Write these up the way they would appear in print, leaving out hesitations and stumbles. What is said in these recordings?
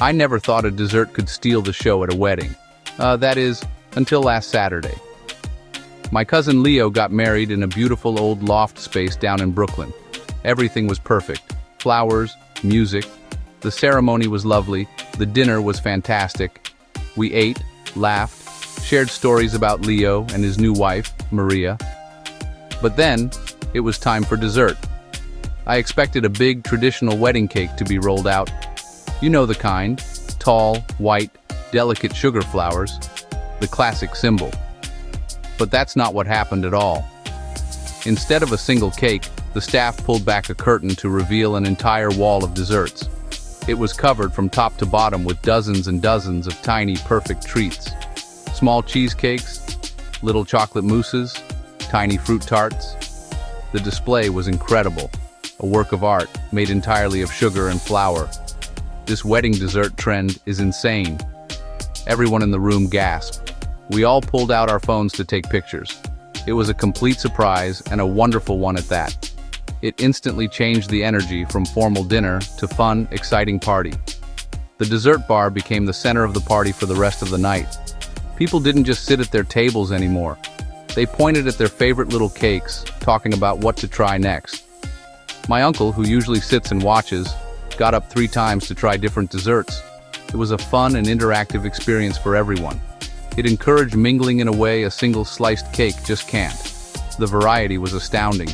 I never thought a dessert could steal the show at a wedding. That is, until last Saturday. My cousin Leo got married in a beautiful old loft space down in Brooklyn. Everything was perfect. Flowers, music. The ceremony was lovely. The dinner was fantastic. We ate, laughed, shared stories about Leo and his new wife, Maria. But then, it was time for dessert. I expected a big traditional wedding cake to be rolled out. You know the kind, tall, white, delicate sugar flowers, the classic symbol. But that's not what happened at all. Instead of a single cake, the staff pulled back a curtain to reveal an entire wall of desserts. It was covered from top to bottom with dozens and dozens of tiny, perfect treats. Small cheesecakes, little chocolate mousses, tiny fruit tarts. The display was incredible, a work of art made entirely of sugar and flour. This wedding dessert trend is insane. Everyone in the room gasped. We all pulled out our phones to take pictures. It was a complete surprise and a wonderful one at that. It instantly changed the energy from formal dinner to fun, exciting party. The dessert bar became the center of the party for the rest of the night. People didn't just sit at their tables anymore. They pointed at their favorite little cakes, talking about what to try next. My uncle, who usually sits and watches, got up 3 times to try different desserts. It was a fun and interactive experience for everyone. It encouraged mingling in a way a single sliced cake just can't. The variety was astounding.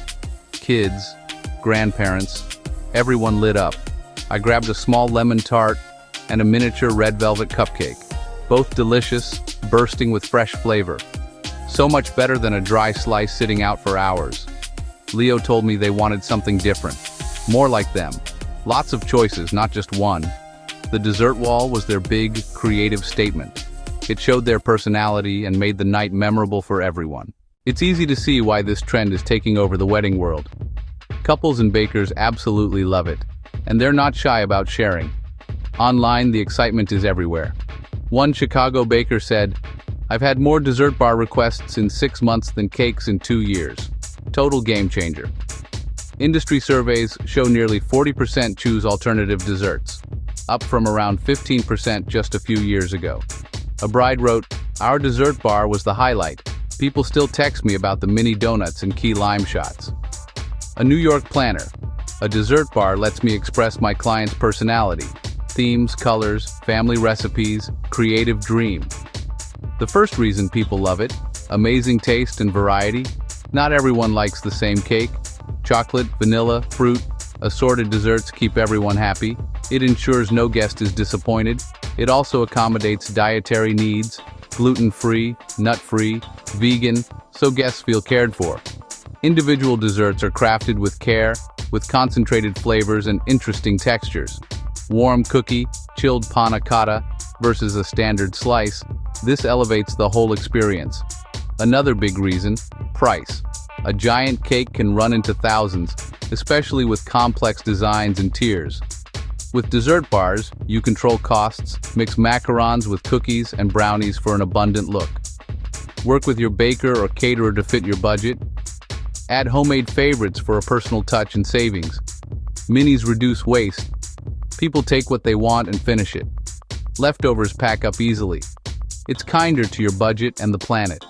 Kids, grandparents, everyone lit up. I grabbed a small lemon tart and a miniature red velvet cupcake. Both delicious, bursting with fresh flavor. So much better than a dry slice sitting out for hours. Leo told me they wanted something different. More like them. Lots of choices, not just one. The dessert wall was their big, creative statement. It showed their personality and made the night memorable for everyone. It's easy to see why this trend is taking over the wedding world. Couples and bakers absolutely love it, and they're not shy about sharing. Online, the excitement is everywhere. One Chicago baker said, "I've had more dessert bar requests in 6 months than cakes in 2 years. Total game changer." Industry surveys show nearly 40% choose alternative desserts, up from around 15% just a few years ago. A bride wrote, "Our dessert bar was the highlight. People still text me about the mini donuts and key lime shots." A New York planner, "A dessert bar lets me express my client's personality. Themes, colors, family recipes, creative dream." The first reason people love it, amazing taste and variety. Not everyone likes the same cake. Chocolate, vanilla, fruit, assorted desserts keep everyone happy. It ensures no guest is disappointed. It also accommodates dietary needs, gluten-free, nut-free, vegan, so guests feel cared for. Individual desserts are crafted with care, with concentrated flavors and interesting textures. Warm cookie, chilled panna cotta versus a standard slice, this elevates the whole experience. Another big reason, price. A giant cake can run into thousands, especially with complex designs and tiers. With dessert bars, you control costs, mix macarons with cookies and brownies for an abundant look. Work with your baker or caterer to fit your budget. Add homemade favorites for a personal touch and savings. Minis reduce waste. People take what they want and finish it. Leftovers pack up easily. It's kinder to your budget and the planet.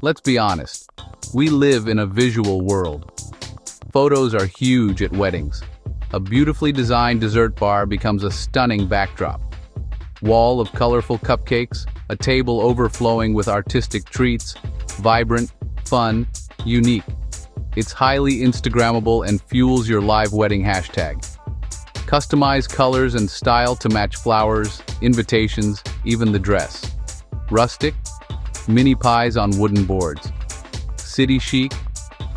Let's be honest. We live in a visual world. Photos are huge at weddings. A beautifully designed dessert bar becomes a stunning backdrop. Wall of colorful cupcakes, a table overflowing with artistic treats, vibrant, fun, unique. It's highly Instagrammable and fuels your live wedding hashtag. Customize colors and style to match flowers, invitations, even the dress. Rustic, mini pies on wooden boards. City chic,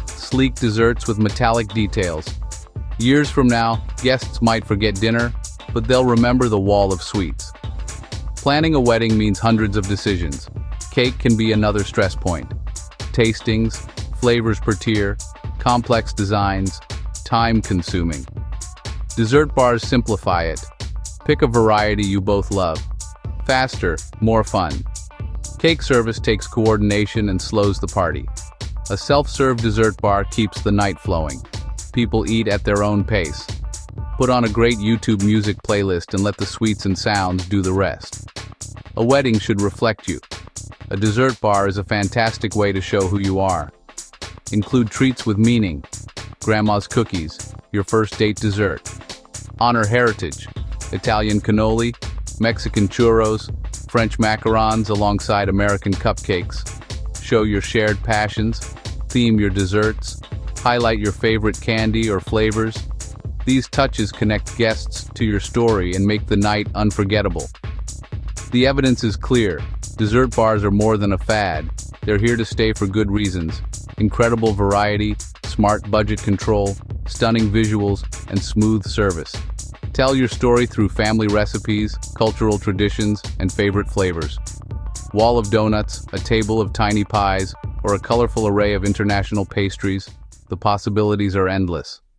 sleek desserts with metallic details. Years from now, guests might forget dinner, but they'll remember the wall of sweets. Planning a wedding means hundreds of decisions. Cake can be another stress point. Tastings, flavors per tier, complex designs, time-consuming. Dessert bars simplify it. Pick a variety you both love. Faster, more fun. Cake service takes coordination and slows the party. A self-serve dessert bar keeps the night flowing. People eat at their own pace. Put on a great YouTube music playlist and let the sweets and sounds do the rest. A wedding should reflect you. A dessert bar is a fantastic way to show who you are. Include treats with meaning. Grandma's cookies, your first date dessert. Honor heritage. Italian cannoli, Mexican churros, French macarons alongside American cupcakes. Show your shared passions. Theme your desserts. Highlight your favorite candy or flavors. These touches connect guests to your story and make the night unforgettable. The evidence is clear. Dessert bars are more than a fad. They're here to stay for good reasons. Incredible variety, smart budget control, stunning visuals, and smooth service. Tell your story through family recipes, cultural traditions, and favorite flavors. Wall of donuts, a table of tiny pies, or a colorful array of international pastries, the possibilities are endless.